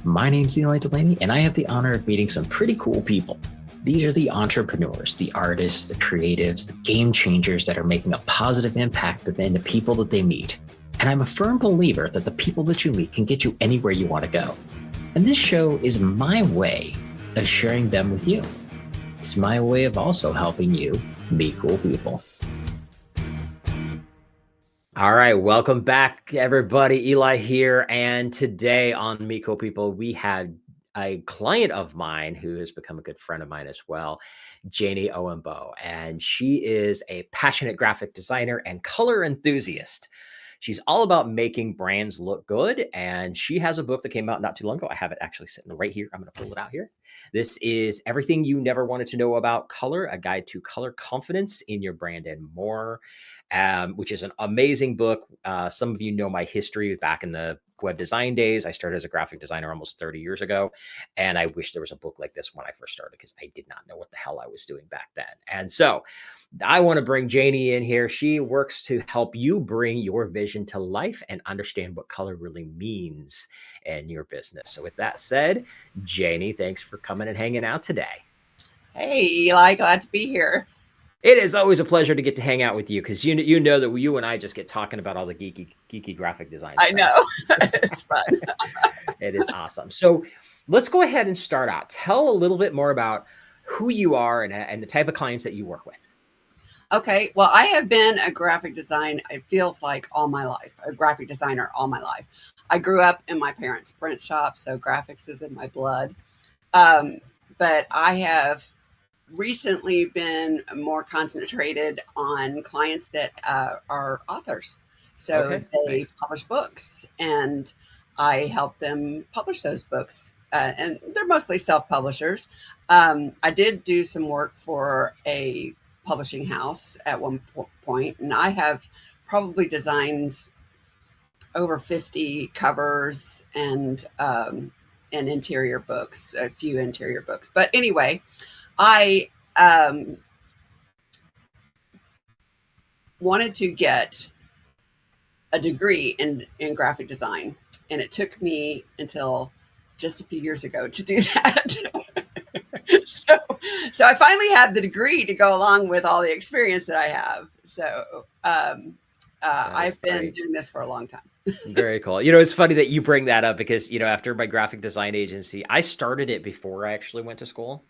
My name's Eli Delaney, and I have the honor of meeting some pretty cool people. These are the entrepreneurs, the artists, the creatives, the game changers that are making a positive impact in the people that they meet. And I'm a firm believer that the people that you meet can get you anywhere you want to go. And this show is my way of sharing them with you. It's my way of also helping you meet cool people. All right, welcome back, everybody. Eli here. And today on Meet Cool People, we had a client of mine who has become a good friend of mine as well, Janie Owen-Bugh. And she is a passionate graphic designer and color enthusiast. She's all about making brands look good. And she has a book that came out not too long ago. I have it actually sitting right here. I'm going to pull it out here. This is Everything You Never Wanted to Know About Color, a guide to color confidence in your brand and more, which is an amazing book. Some of you know my history back in the web design days. I started as a graphic designer almost 30 years ago. And I wish there was a book like this when I first started because I did not know what the hell I was doing back then. And so I want to bring Janie in here. She works to help you bring your vision to life and understand what color really means in your business. So with that said, Janie, thanks for coming and hanging out today. Hey, Eli, glad to be here. It is always a pleasure to get to hang out with you because you know that you and I just get talking about all the geeky graphic design stuff. I know. It's fun. It is awesome. So let's go ahead and start out. Tell a little bit more about who you are and the type of clients that you work with. Okay. Well, I have been a graphic design, it feels like all my life, a graphic designer all my life. I grew up in my parents' print shop, so graphics is in my blood. But I have recently been more concentrated on clients that are authors. So they publish books and I help them publish those books. And they're mostly self-publishers. I did do some work for a publishing house at one point, and I have probably designed over 50 covers and interior books, a few interior books. But anyway, I wanted to get a degree in graphic design, and it took me until just a few years ago to do that. So I finally had the degree to go along with all the experience that I have. So I've been doing this for a long time. Very cool. You know, it's funny that you bring that up because, you know, after my graphic design agency, I started it before I actually went to school.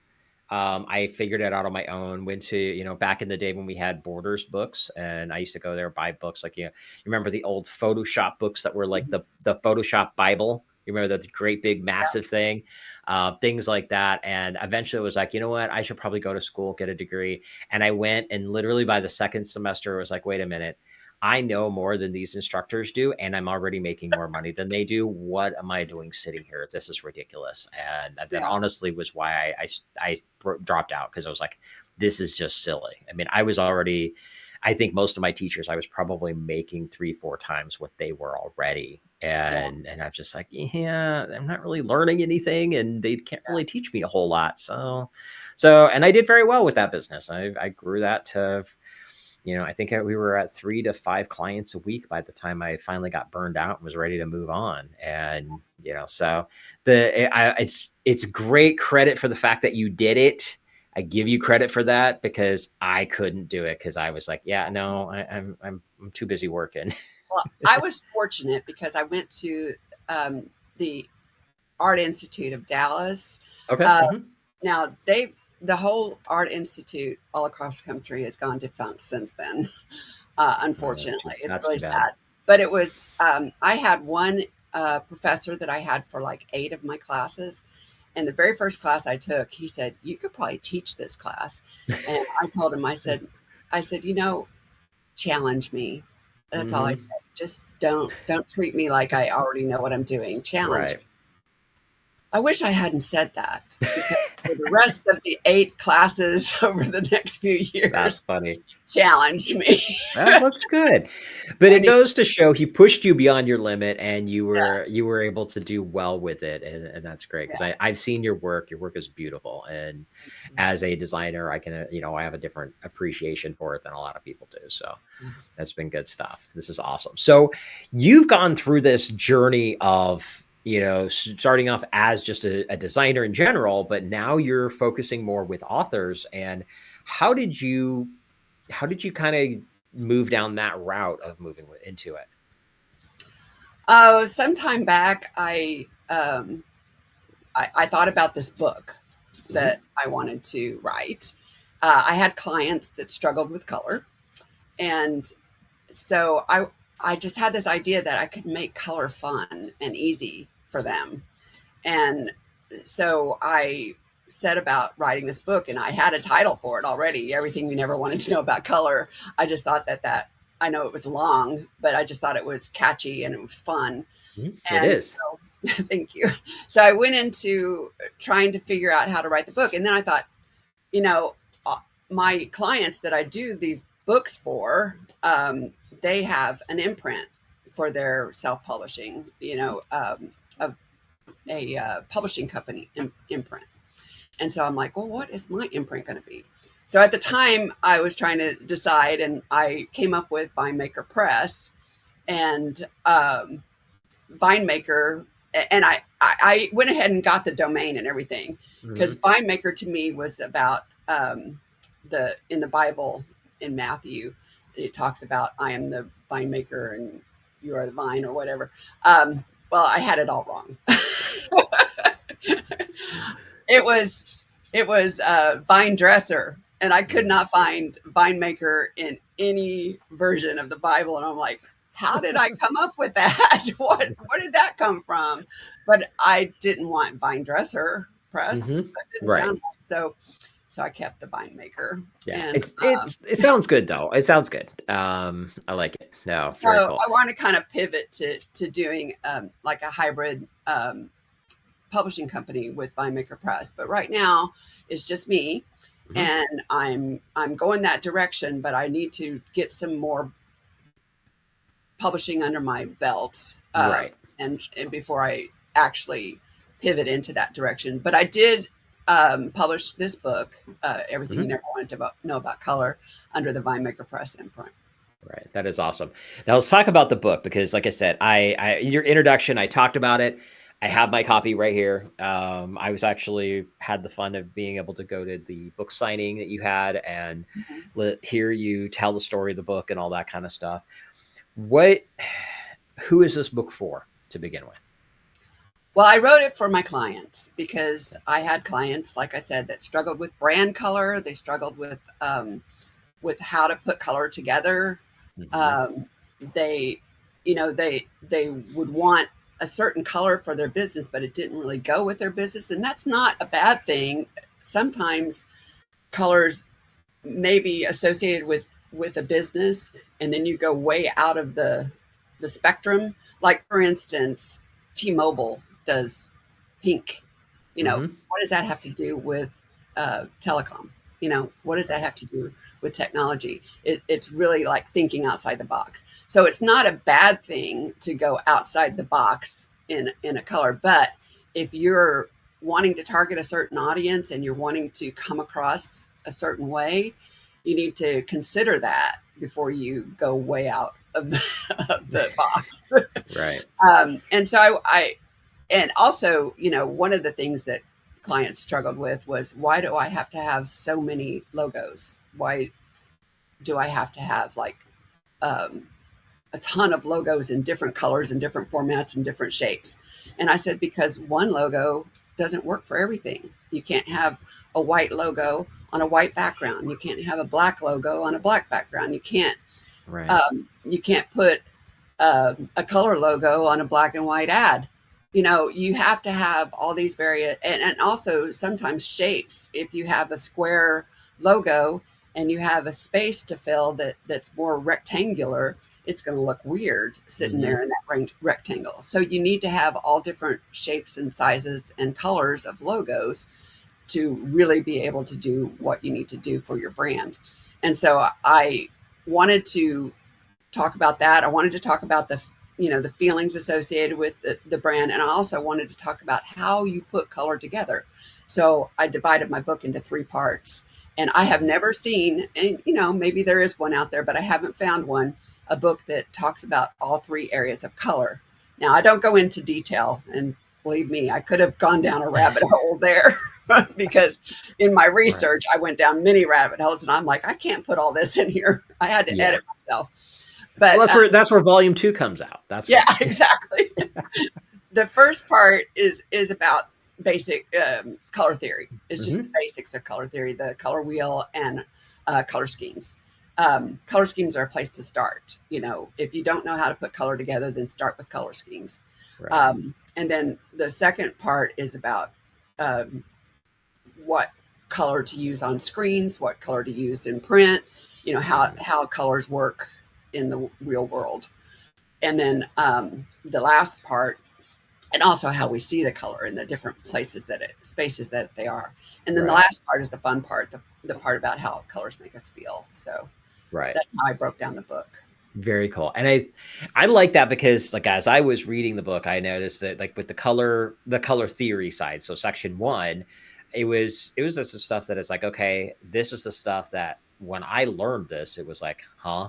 I figured it out on my own, went to, you know, back in the day when we had Borders books and I used to go there, buy books like, you remember the old Photoshop books that were like the Photoshop Bible? You remember that great big massive thing, things like that. And eventually it was like, you know what, I should probably go to school, get a degree. And I went and literally by the second semester, it was like, wait a minute, I know more than these instructors do. And I'm already making more money than they do. What am I doing sitting here? This is ridiculous. And that honestly was why I dropped out because I was like, this is just silly. I mean, I think most of my teachers, I was probably making 3-4 times what they were already. And I'm just like, yeah, I'm not really learning anything and they can't really teach me a whole lot. So, and I did very well with that business. I grew that to, you know, I think we were at 3 to 5 clients a week by the time I finally got burned out and was ready to move on. And, you know, so it's great credit for the fact that you did it. I give you credit for that because I couldn't do it because I was like, yeah, no, I'm too busy working. Well, I was fortunate because I went to the Art Institute of Dallas. Okay. Now the whole Art Institute all across the country has gone defunct since then. Unfortunately, it's really sad. But it was I had one professor that I had for like 8 of my classes. And the very first class I took, he said, you could probably teach this class. And I told him, I said, you know, challenge me. That's all I said. Just don't treat me like I already know what I'm doing. Challenge me. I wish I hadn't said that because for the rest of the 8 classes over the next few years, that's funny. Challenged me. That's good. But it goes to show he pushed you beyond your limit and you were able to do well with it. And that's great because I've seen your work. Your work is beautiful. And as a designer, I can, you know, I have a different appreciation for it than a lot of people do. So that's been good stuff. This is awesome. So you've gone through this journey of starting off as just a designer in general, but now you're focusing more with authors. And how did you kind of move down that route of moving into it? Oh, sometime back, I thought about this book Hmm. that I wanted to write. I had clients that struggled with color, and so I just had this idea that I could make color fun and easy for them. And so I set about writing this book, and I had a title for it already, Everything You Never Wanted to Know About Color. I just thought that I know it was long, but I just thought it was catchy and it was fun. It And is. so thank you. So I went into trying to figure out how to write the book. And then I thought, you know, my clients that I do these books for, they have an imprint for their self-publishing, a publishing company imprint. And so I'm like, well, what is my imprint going to be? So at the time I was trying to decide, and I came up with Vinemaker Press and Vinemaker. And I went ahead and got the domain and everything, because Hmm. Vinemaker to me was about in the Bible in Matthew, it talks about I am the vine maker and you are the vine or whatever. Well, I had it all wrong. it was vine dresser, and I could not find vine maker in any version of the Bible, and I'm like, how did I come up with that? What did that come from? But I didn't want vine dresser press. Hmm. That didn't Right. sound right. So I kept the vine maker. Yeah. And It sounds good though. It sounds good. I like it. No, so very cool. I want to kind of pivot to doing like a hybrid publishing company with Vinemaker Press. But right now it's just me, Hmm. and I'm going that direction. But I need to get some more publishing under my belt, Right. and before I actually pivot into that direction. But I did publish this book, Everything You Hmm. Never Wanted to Know About Color, under the Vinemaker Press imprint. Right. That is awesome. Now let's talk about the book because, like I said, I your introduction, I talked about it. I have my copy right here. I was actually had the fun of being able to go to the book signing that you had and Mhm. hear you tell the story of the book and all that kind of stuff. What? Who is this book for to begin with? Well, I wrote it for my clients because I had clients, like I said, that struggled with brand color. They struggled with how to put color together. Hmm. Um, they, they would want a certain color for their business, but it didn't really go with their business, and that's not a bad thing. Sometimes colors may be associated with a business, and then you go way out of the spectrum. Like for instance, T-Mobile does pink. Hmm. What does that have to do with telecom? What does that Right. have to do with technology? It's really like thinking outside the box. So it's not a bad thing to go outside the box in a color, but if you're wanting to target a certain audience and you're wanting to come across a certain way, you need to consider that before you go way out of of the box. Right. And so and also, one of the things that clients struggled with was, why do I have to have so many logos? Why do I have to have like um, a ton of logos in different colors and different formats and different shapes? And I said, because one logo doesn't work for everything. You can't have a white logo on a white background. You can't have a black logo on a black background. Right. You can't put a color logo on a black and white ad. You have to have all these various, and also sometimes shapes. If you have a square logo and you have a space to fill that's more rectangular, it's going to look weird sitting Hmm. there in that rectangle. So you need to have all different shapes and sizes and colors of logos to really be able to do what you need to do for your brand. And so I wanted to talk about that. I wanted to talk about the feelings associated with the brand, and I also wanted to talk about how you put color together. So I divided my book into three parts, and I have never seen, and maybe there is one out there, but I haven't found one, a book that talks about all three areas of color. Now, I don't go into detail, and believe me, I could have gone down a rabbit hole there because in my Right. research, I went down many rabbit holes, and I'm like, I can't put all this in here. I had to Yeah. edit myself. Well, But that's where volume 2 comes out. That's yeah, why. exactly. The first part is about basic color theory. It's just the Mhm. basics of color theory, the color wheel and color schemes. Color schemes are a place to start. You know, if you don't know how to put color together, then start with color schemes. Right. And then the second part is about um, what color to use on screens, what color to use in print. You know how colors work in the real world. And then the last part, and also how we see the color in the different places spaces that they are. And then the Right. last part is the fun part, the part about how colors make us feel. So Right. that's how I broke down the book. Very cool. And I like that because like as I was reading the book, I noticed that like with the color theory side, so section 1, it was just the stuff that it's like, okay, this is the stuff that when I learned this, it was like, huh?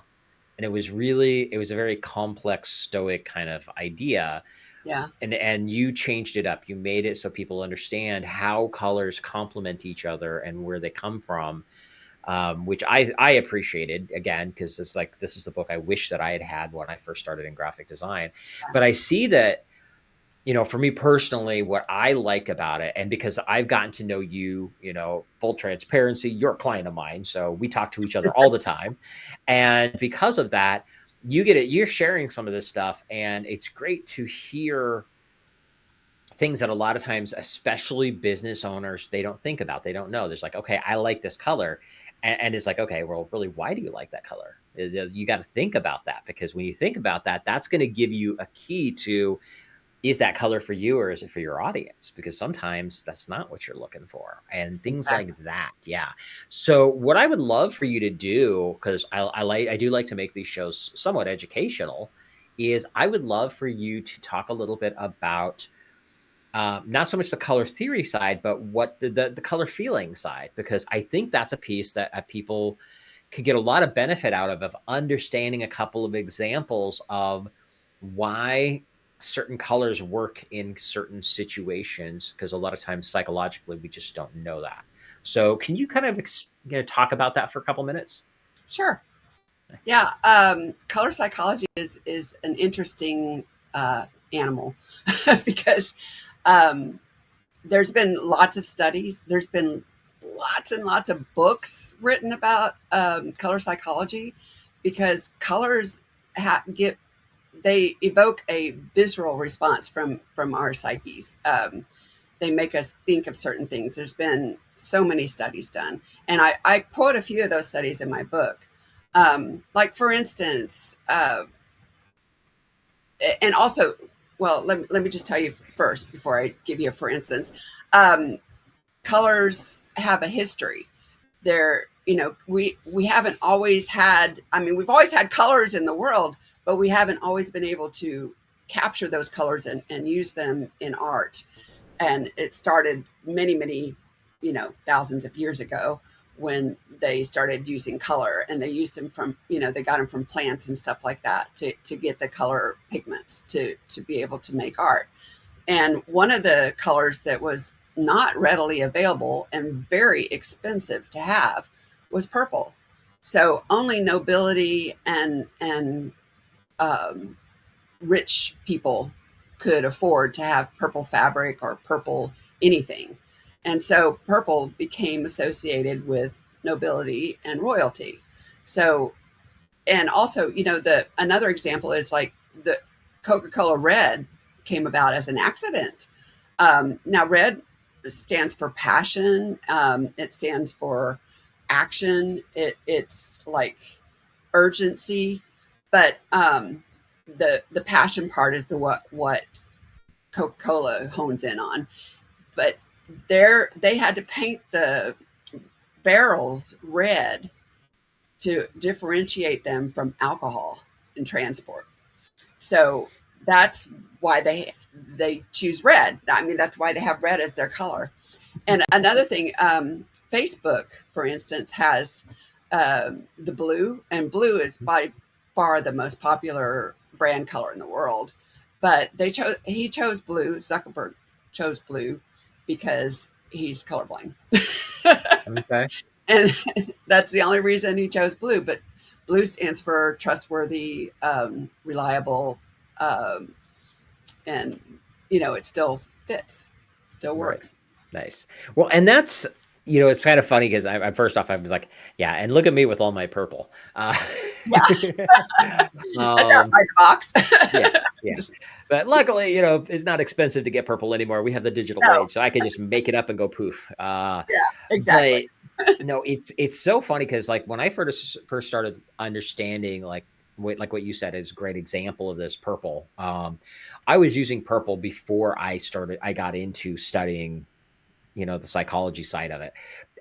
And it was a very complex stoic kind of idea. Yeah, And you changed it up. You made it so people understand how colors complement each other and where they come from, which I appreciated again because it's like this is the book I wish that I had had when I first started in graphic design. But I see that for me personally, what I like about it, and because I've gotten to know you, full transparency, you're a client of mine, so we talk to each other all the time, and because of that, you get it. You're sharing some of this stuff, and it's great to hear things that a lot of times, especially business owners, they don't think about. They don't know. There's like, okay, I like this color. And it's like, okay, well, really, why do you like that color? You got to think about that because when you think about that, that's going to give you a key to is that color for you or is it for your audience? Because sometimes that's not what you're looking for and things like exactly. that. Yeah. So what I would love for you to do, because I do like to make these shows somewhat educational, is I would love for you to talk a little bit about not so much the color theory side, but what the color feeling side, because I think that's a piece that people could get a lot of benefit out of understanding a couple of examples of why certain colors work in certain situations, because a lot of times psychologically we just don't know that. So can you kind of talk about that for a couple minutes? Sure. Yeah, color psychology is an interesting animal because um, there's been lots of studies. There's been lots and lots of books written about color psychology because colors get they evoke a visceral response from our psyches. They make us think of certain things. There's been so many studies done, and I quote a few of those studies in my book. Like for instance, and also, well, let me just tell you first before I give you a for instance. Um, Colors have a history. We haven't always had. I mean, we've always had colors in the world, but we haven't always been able to capture those colors and use them in art. And it started many, thousands of years ago when they started using color, and they used them they got them from plants and stuff like that to get the color pigments to be able to make art. And one of the colors that was not readily available and very expensive to have was purple. So only nobility and um, rich people could afford to have purple fabric or purple anything. And so purple became associated with nobility and royalty. So, and also, the another example is like the Coca-Cola Red came about as an accident. Now, red stands for passion. It stands for action. It's like urgency, but the passion part is what Coca-Cola hones in on. But they had to paint the barrels red to differentiate them from alcohol in transport. So that's why they choose red. I mean, that's why they have red as their color. And another thing, Facebook, for instance, has the blue, and blue is by far the most popular brand color in the world. but he chose blue. Zuckerberg chose blue because he's colorblind. Okay. And that's the only reason he chose blue. But blue stands for trustworthy, reliable, um, and it still fits, still Right. works. Nice. Well, and that's, it's kind of funny because I first off, I was like, yeah, and look at me with all my purple. Yeah, that's um, outside the box. yeah, yeah. But luckily, it's not expensive to get purple anymore. We have the digital No, age, so I can just make it up and go poof. yeah, exactly. But no, it's so funny because like when I first started understanding like what you said is a great example of this purple. I was using purple before I got into studying the psychology side of it.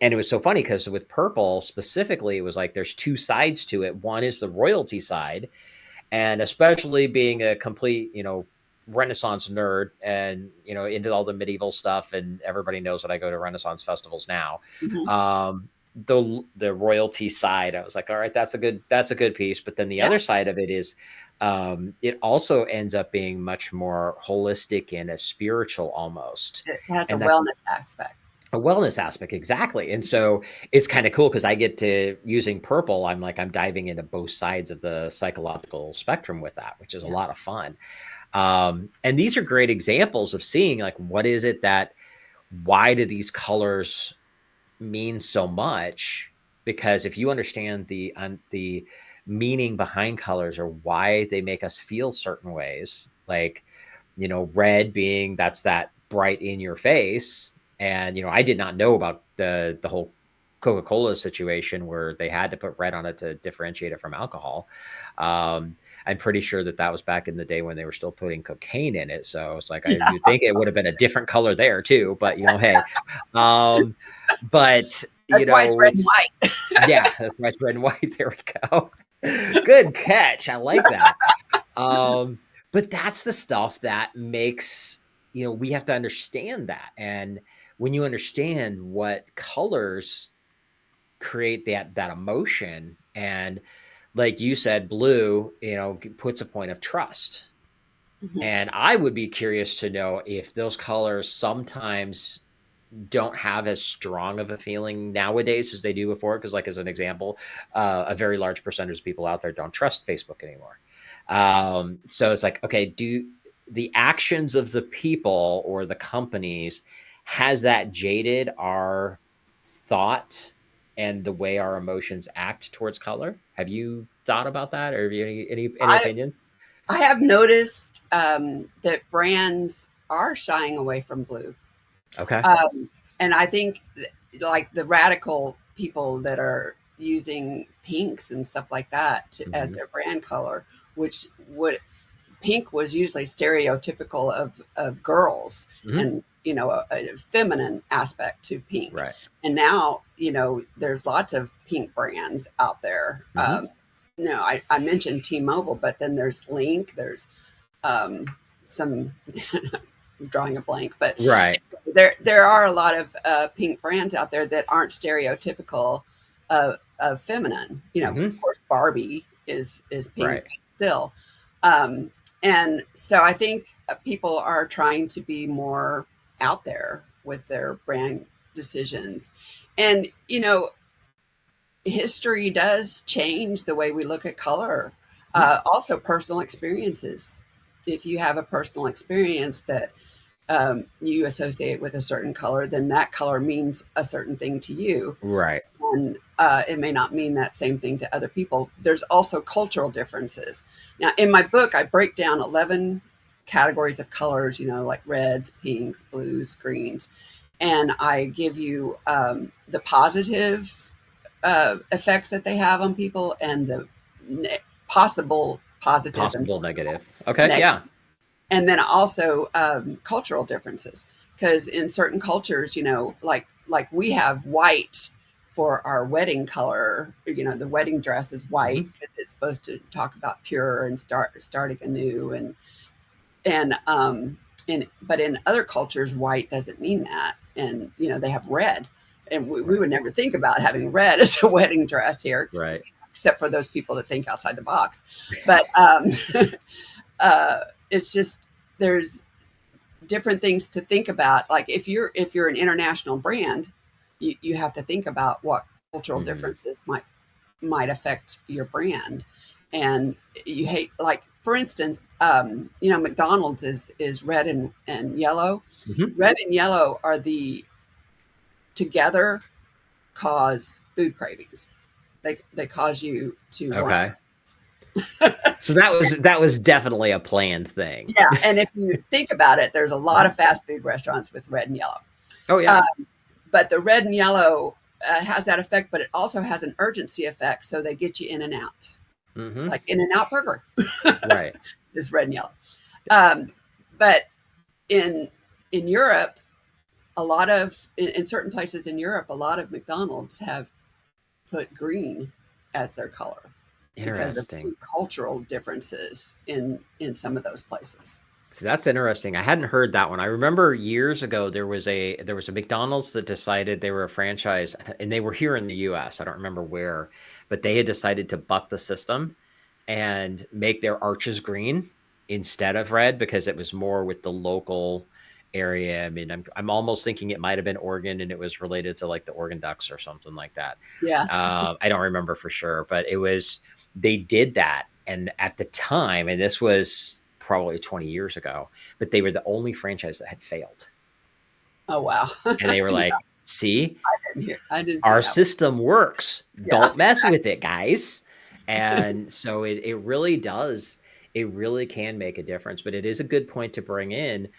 And it was so funny because with purple specifically, it was like there's two sides to it. One is the royalty side, and especially being a complete, Renaissance nerd and, into all the medieval stuff. And everybody knows that I go to Renaissance festivals now. Hmm. The royalty side, I was like, all right, that's a good piece. But then the Yeah, other side of it is, it also ends up being much more holistic and a spiritual almost. it has a And that's wellness aspect. a wellness aspect, exactly. And so it's kind of cool because I get to using purple. I'm diving into both sides of the psychological spectrum with that, which is a lot of Yes. fun. And these are great examples of seeing like what is it why do these colors mean so much? Because if you understand the meaning behind colors or why they make us feel certain ways, like red being that's that bright in your face. And I did not know about the whole Coca-Cola situation where they had to put red on it to differentiate it from alcohol. I'm pretty sure that was back in the day when they were still putting cocaine in it. So it's like Yeah, you'd think it would have been a different color there too. But hey, but that's why it's red and it's white. yeah, that's nice red and white. There we go. Good catch. I like that. But that's the stuff that makes, we have to understand that. And when you understand what colors create that emotion, and like you said, blue, puts a point of trust. Mhm. And I would be curious to know if those colors sometimes don't have as strong of a feeling nowadays as they do before. Because, like as an example, a very large percentage of people out there don't trust Facebook anymore. So it's like, okay, do the actions of the people or the companies has that jaded our thought and the way our emotions act towards color? Have you thought about that, or have you any I opinions? I have noticed that brands are shying away from blue. Okay. And I think like the radical people that are using pinks and stuff like that as Hmm. their brand color, which would pink was usually stereotypical of girls, Hmm. and a feminine aspect to pink. Right. And now there's lots of pink brands out there. Hmm. I mentioned T-Mobile, but then there's Link, there's some I'm drawing a blank, but Right. there are a lot of pink brands out there that aren't stereotypical of feminine. Hmm. Of course, Barbie is pink Right. still, um, and so I think people are trying to be more out there with their brand decisions, and history does change the way we look at color. Also, personal experiences. If you have a personal experience that you associate with a certain color, then that color means a certain thing to you. Right. And it may not mean that same thing to other people. There's also cultural differences. Now, in my book, I break down 11 categories of colors, like reds, pinks, blues, greens. And I give you the positive effects that they have on people and the possible positive and Possible negative. Okay. negative, Yeah. and then also cultural differences, because in certain cultures, like we have white for our wedding color. The wedding dress is white Hmm. because it's supposed to talk about pure and starting anew, and but in other cultures white doesn't mean that, and they have red, and we Right. would never think about having red as a wedding dress here, Right. except for those people that think outside the box. But it's just there's different things to think about. Like if you're an international brand, you have to think about what cultural Mhm. differences might affect your brand. And you hate, like, for instance, McDonald's is red and yellow. Mhm. Red and yellow are the together cause food cravings. They cause you to want. Okay. So that was definitely a planned thing. Yeah, and if you think about it, there's a lot of Mhm. fast food restaurants with red and yellow. Oh, Uh, yeah. but the red and yellow has that effect, but it also has an urgency effect, so they get you in and out, Mhm. like In and Out Burger Right. is red and yellow. Um, but in Europe, a lot of in certain places in Europe, a lot of McDonald's have put green as their color because of Interesting. cultural differences in some of those places. So that's interesting. I hadn't heard that one. I remember years ago there was a McDonald's that decided they were a franchise, and they were here in the US. I don't remember where, but they had decided to buck the system and make their arches green instead of red because it was more with the local area. I mean, I'm almost thinking it might have been Oregon and it was related to like the Oregon Ducks or something like that. Yeah. I don't remember for sure, but they did that. And at the time, and this was probably 20 years ago, but they were the only franchise that had failed. Oh wow. And they were Yeah, like, see, I didn't see our that one. system works. Yeah. Don't mess with it, guys. And so it really does. It really can make a difference. But it is a good point to bring in,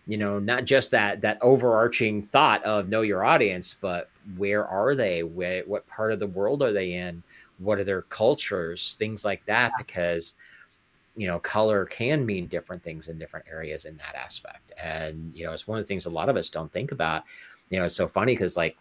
not just that overarching thought of know your audience, but where are they? What part of the world are they in? What are their cultures? Things like that, because color can mean different things in different areas in that aspect. And, it's one of the things a lot of us don't think about. It's so funny because like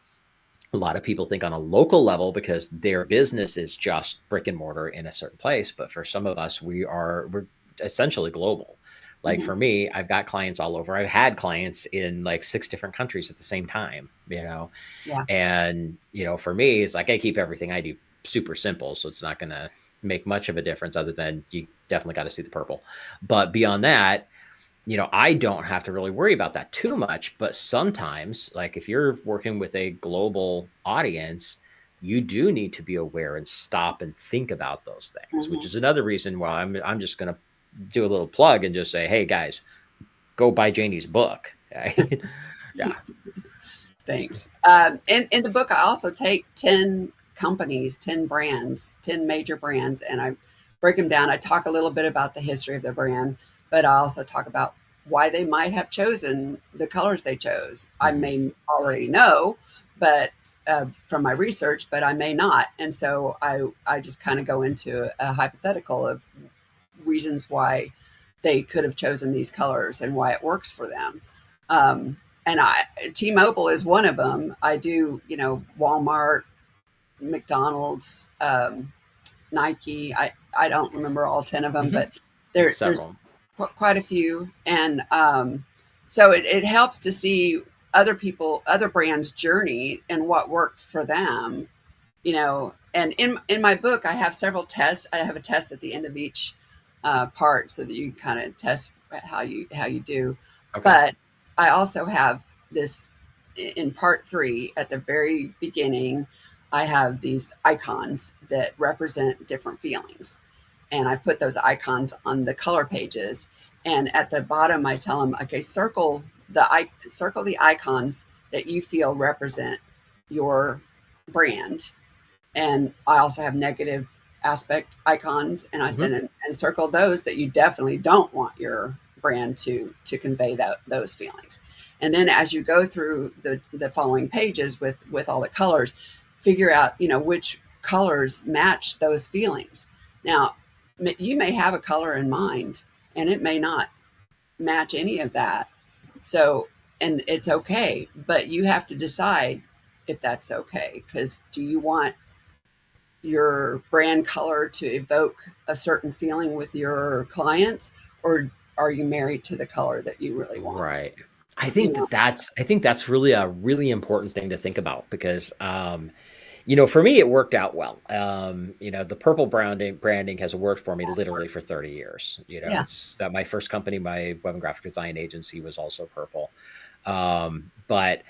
a lot of people think on a local level because their business is just brick and mortar in a certain place. But for some of us, we're essentially global. Like Mhm. for me, I've got clients all over. I've had clients in like 6 different countries at the same time, Yeah. and, for me, it's like I keep everything I do super simple. So it's not going to make much of a difference other than you definitely got to see the purple. But beyond that, I don't have to really worry about that too much. But sometimes, like if you're working with a global audience, you do need to be aware and stop and think about those things, which Mhm. is another reason why I'm just going to do a little plug and just say, hey guys, go buy Janie's book. Okay? Yeah. Thanks. In the book, I also take 10 companies, 10 brands, 10 major brands, and I break them down. I talk a little bit about the history of the brand, but I also talk about why they might have chosen the colors they chose. I Hmm. may already know, but from my research, but I may not. And so I just kind of go into a hypothetical of reasons why they could have chosen these colors and why it works for them. Um, and T-Mobile is one of them. I do, Walmart, McDonald's, Nike. I don't remember all 10 of them, Hmm. but there's Several. quite a few. And so it helps to see other brands' journey and what worked for them, And in my book, I have several tests. I have a test at the end of each part so that you kind of test how you do. Okay. But I also have this in part 3 at the very beginning. I have these icons that represent different feelings, and I put those icons on the color pages. And at the bottom, I tell them, okay, circle the icons that you feel represent your brand. And I also have negative aspect icons, and I Hmm. send and circle those that you definitely don't want your brand to convey those feelings. And then as you go through the following pages with all the colors, figure out which colors match those feelings. Now, you may have a color in mind, and it may not match any of that. So, and it's okay, but you have to decide if that's okay, because do you want your brand color to evoke a certain feeling with your clients, or are you married to the color that you really want? Right. I You think know, that's really a really important thing to think about because For me, it worked out well. The purple branding has worked for me literally for 30 years. Yeah. It's that my first company, my web and graphic design agency, was also purple. But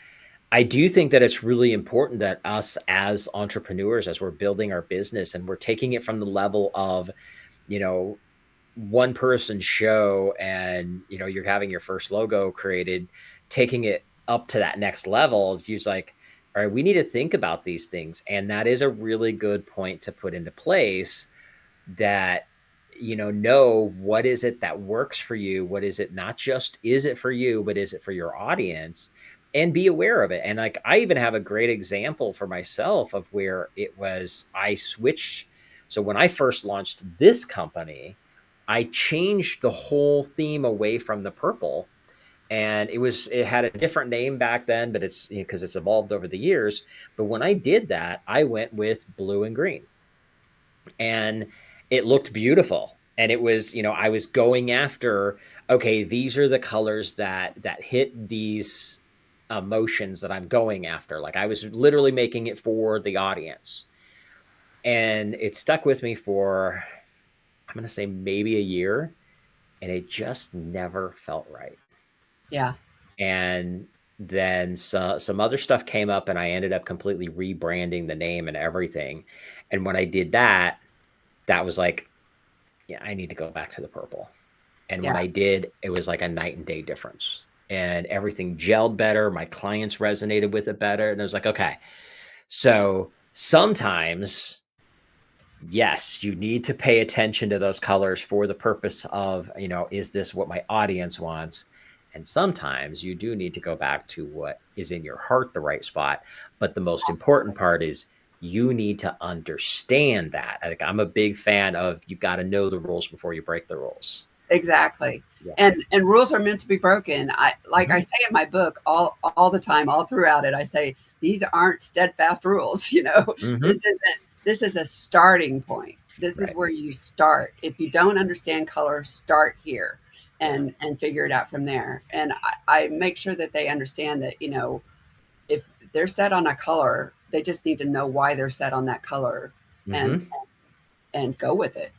I do think that it's really important that us as entrepreneurs, as we're building our business and we're taking it from the level of, you know, one person show and, you're having your first logo created, taking it up to that next level, use like, all right, we need to think about these things. And that is a really good point to put into place that, know what is it that works for you? What is it? Not just is it for you, but is it for your audience? And be aware of it. And like, I even have a great example for myself of where it was, I switched. So when I first launched this company, I changed the whole theme away from the purple, and it had a different name back then, but it's because it's evolved over the years. But when I did that, I went with blue and green, and it looked beautiful. And it was, I was going after, okay, these are the colors that hit these emotions that I'm going after. Like I was literally making it for the audience. And it stuck with me for, I'm going to say maybe a year, and it just never felt right. Yeah. And then some other stuff came up, and I ended up completely rebranding the name and everything. And when I did that, that was like, yeah, I need to go back to the purple. And when Yeah. I did, it was like a night and day difference. And everything gelled better. My clients resonated with it better. And I was like, okay. So sometimes, yes, you need to pay attention to those colors for the purpose of, is this what my audience wants? And sometimes you do need to go back to what is in your heart, the right spot. But the most important part is you need to understand that. Like, I'm a big fan of, you got to know the rules before you break the rules. Exactly. Yeah. And rules are meant to be broken. I say in my book all the time, all throughout it, I say these aren't steadfast rules. Mm-hmm. This is a starting point. This is Right. where you start. If you don't understand color, start here Yeah. and figure it out from there. And I make sure that they understand that, if they're set on a color, they just need to know why they're set on that color and Mm-hmm. and go with it.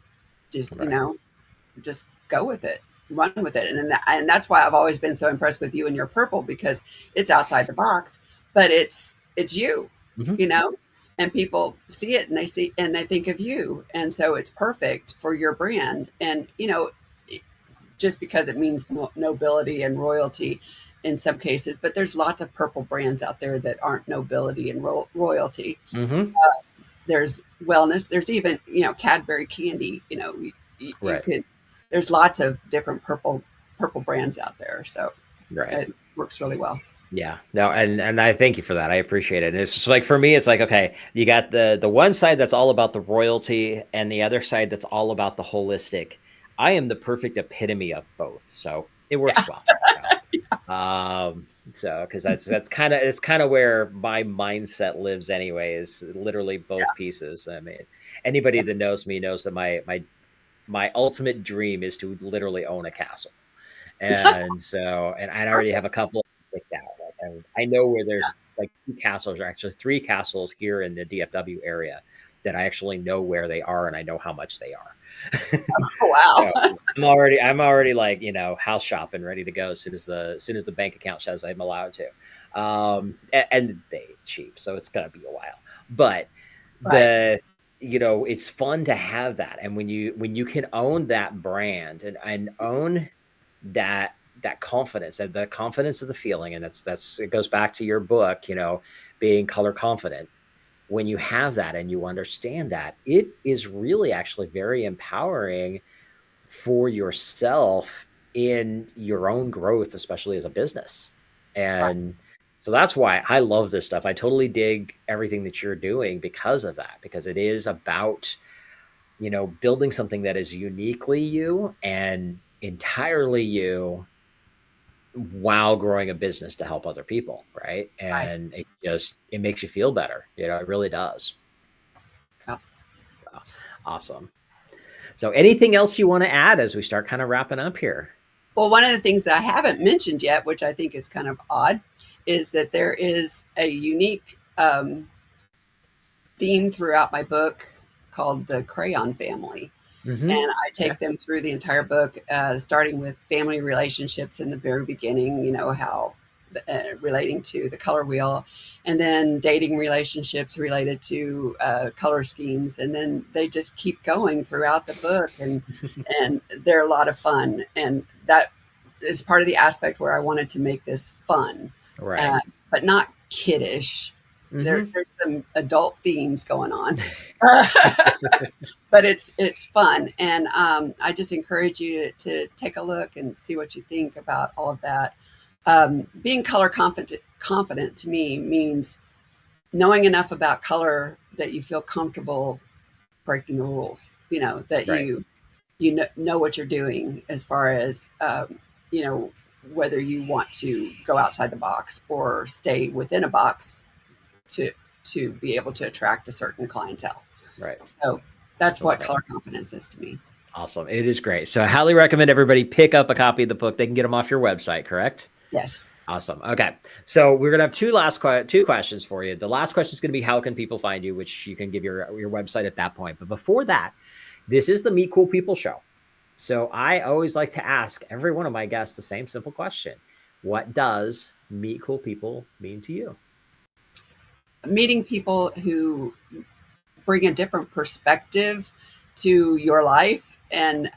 Just, Right. just go with it, run with it. And that's why I've always been so impressed with you and your purple, because it's outside the box, but it's you, Mm-hmm. you know, and people see it and they think of you. And so it's perfect for your brand. And, just because it means nobility and royalty in some cases, but there's lots of purple brands out there that aren't nobility and royalty. Mm-hmm. There's wellness. There's even, Cadbury candy. You Right. could. There's lots of different purple brands out there, so Right. it works really well. Yeah. No, and I thank you for that. I appreciate it. And it's just like, for me, it's like, okay, you got the one side that's all about the royalty and the other side that's all about the holistic. I am the perfect epitome of both. So it Yeah, works well. So because that's kind of, it's kind of where my mindset lives anyway, is literally both pieces. I mean, anybody that knows me knows that my ultimate dream is to literally own a castle. And so, and I already have perfect. a couple picked out. Like, I know where there's like two castles, or actually three castles here in the DFW area, that I actually know where they are and I know how much they are. Oh, wow. So I'm already like, house shopping, ready to go as soon as the bank account says I'm allowed to. And they ain't cheap, so it's gonna be a while. But Right, the it's fun to have that. And when you can own that brand and own that confidence, and the confidence of the feeling, and that's it goes back to your book, being color confident. When you have that and you understand that, it is really actually very empowering for yourself in your own growth, especially as a business. right, And so that's why I love this stuff. I totally dig everything that you're doing because of that, because it is about, building something that is uniquely you and entirely you, while growing a business to help other people. Right. right. And it makes you feel better. It really does. Yeah. Awesome. So anything else you want to add as we start kind of wrapping up here? Well, one of the things that I haven't mentioned yet, which I think is kind of odd, is that there is a unique theme throughout my book called the crayon family. Mm-hmm. And I take them through the entire book, starting with family relationships in the very beginning, how relating to the color wheel, and then dating relationships related to color schemes. And then they just keep going throughout the book, and they're a lot of fun. And that is part of the aspect where I wanted to make this fun, Right. but not kiddish. There's some adult themes going on, but it's fun, and I just encourage you to take a look and see what you think about all of that. Being color confident to me means knowing enough about color that you feel comfortable breaking the rules. That Right. you know what you're doing as far as whether you want to go outside the box or stay within a box to be able to attract a certain clientele. Right. So that's what Love it. color confidence is to me. Awesome. It is great. So I highly recommend everybody pick up a copy of the book. They can get them off your website, correct? Yes. Awesome. Okay. So we're going to have two questions for you. The last question is going to be, how can people find you, which you can give your website at that point. But before that, this is the Meet Cool People show. So I always like to ask every one of my guests the same simple question. What does Meet Cool People mean to you? Meeting people who bring a different perspective to your life and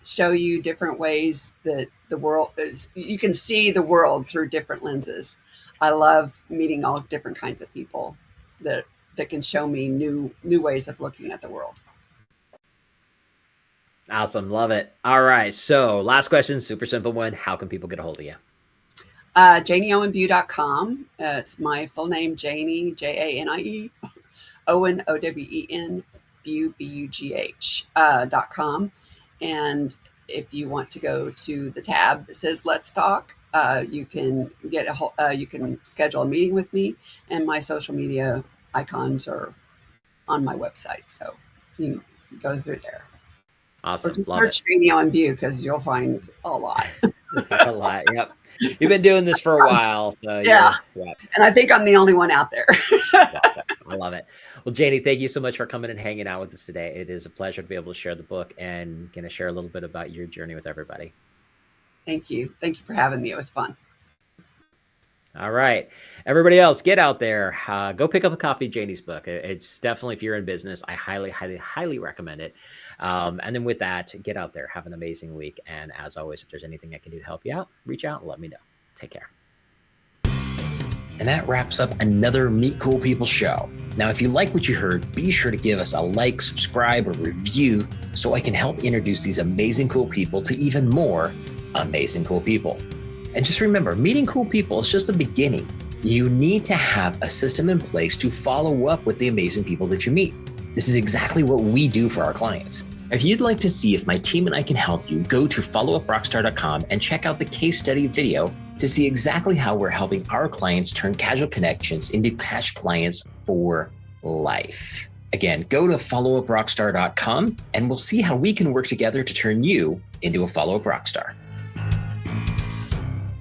show you different ways that the world is. You can see the world through different lenses. I love meeting all different kinds of people that can show me new ways of looking at the world. Awesome. Love it. All right. So last question, super simple one. How can people get a hold of you? JanieOwen-Bugh.com. It's my full name, Janie, Janie, Owen, Owen, Bugh.com. And if you want to go to the tab that says Let's Talk, you can you can schedule a meeting with me, and my social media icons are on my website. So you can go through there. Awesome. Or just Love search Janie Owen-Bugh because you'll find a lot. A lot. Yep. You've been doing this for a while. So yeah. And I think I'm the only one out there. I love it. Well, Janie, thank you so much for coming and hanging out with us today. It is a pleasure to be able to share the book and kind of share a little bit about your journey with everybody. Thank you. Thank you for having me. It was fun. All right. Everybody else, get out there. Go pick up a copy of Janie's book. It's definitely, if you're in business, I highly, highly, highly recommend it. And then with that, get out there. Have an amazing week. And as always, if there's anything I can do to help you out, reach out and let me know. Take care. And that wraps up another Meet Cool People show. Now, if you like what you heard, be sure to give us a like, subscribe, or review so I can help introduce these amazing cool people to even more amazing cool people. And just remember, meeting cool people is just the beginning. You need to have a system in place to follow up with the amazing people that you meet. This is exactly what we do for our clients. If you'd like to see if my team and I can help you, go to followuprockstar.com and check out the case study video to see exactly how we're helping our clients turn casual connections into cash clients for life. Again, go to followuprockstar.com and we'll see how we can work together to turn you into a follow-up rockstar.